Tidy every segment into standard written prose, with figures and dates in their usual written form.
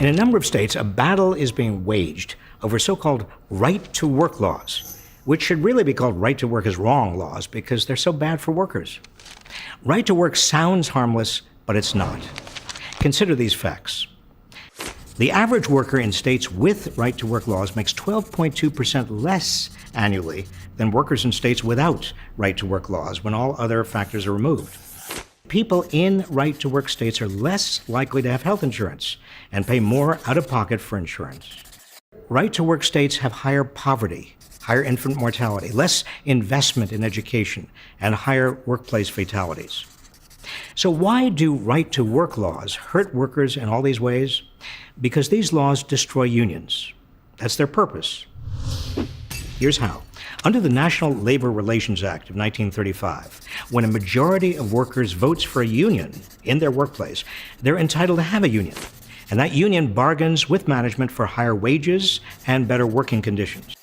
In a number of states, a battle is being waged over so-called right-to-work laws, which should really be called right-to-work is wrong laws because they're so bad for workers. Right-to-work sounds harmless, but it's not. Consider these facts. The average worker in states with right-to-work laws makes 12.2% less annually than workers in states without right-to-work laws when all other factors are removed. People in right-to-work states are less likely to have health insurance and pay more out-of-pocket for insurance. Right-to-work states have higher poverty, higher infant mortality, less investment in education, and higher workplace fatalities. So why do right-to-work laws hurt workers in all these ways? Because these laws destroy unions. That's their purpose. Here's how. Under the National Labor Relations Act of 1935, when a majority of workers votes for a union in their workplace, they're entitled to have a union. And that union bargains with management for higher wages and better working conditions.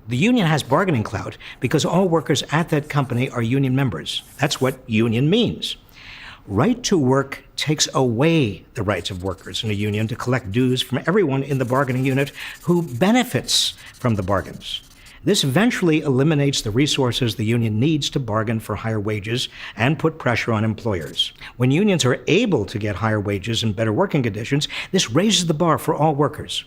The union has bargaining clout because all workers at that company are union members. That's what union means. Right to work takes away the rights of workers in a union to collect dues from everyone in the bargaining unit who benefits from the bargains. This eventually eliminates the resources the union needs to bargain for higher wages and put pressure on employers. When unions are able to get higher wages and better working conditions, this raises the bar for all workers.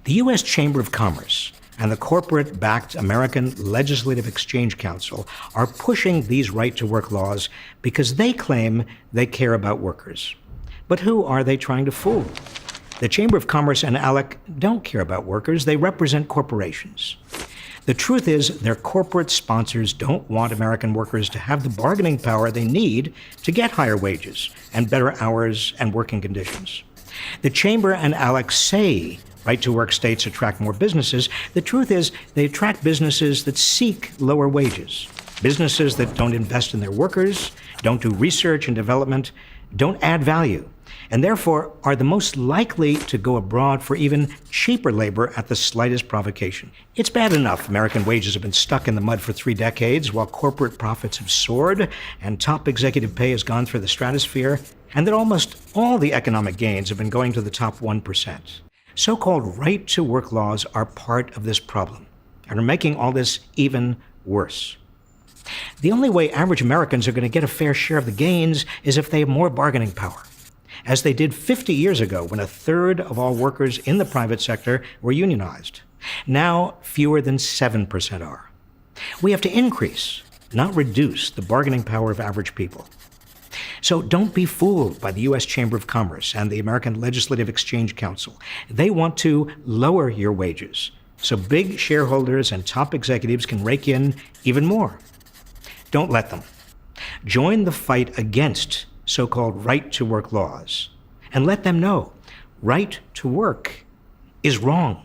The U.S. Chamber of Commerce and the corporate-backed American Legislative Exchange Council are pushing these right-to-work laws because they claim they care about workers. But who are they trying to fool? The Chamber of Commerce and ALEC don't care about workers. They represent corporations. The truth is, their corporate sponsors don't want American workers to have the bargaining power they need to get higher wages and better hours and working conditions. The Chamber and ALEC say right-to-work states attract more businesses. The truth is, they attract businesses that seek lower wages, businesses that don't invest in their workers, don't do research and development, don't add value, and therefore are the most likely to go abroad for even cheaper labor at the slightest provocation. It's bad enough American wages have been stuck in the mud for 3 decades while corporate profits have soared and top executive pay has gone through the stratosphere, and that almost all the economic gains have been going to the top 1%. So-called right-to-work laws are part of this problem and are making all this even worse. The only way average Americans are going to get a fair share of the gains is if they have more bargaining power, as they did 50 years ago when 1/3 of all workers in the private sector were unionized. Now, fewer than 7% are. We have to increase, not reduce, the bargaining power of average people. So don't be fooled by the U.S. Chamber of Commerce and the American Legislative Exchange Council. They want to lower your wages so big shareholders and top executives can rake in even more. Don't let them. Join the fight against so-called right-to-work laws and let them know right to work is wrong.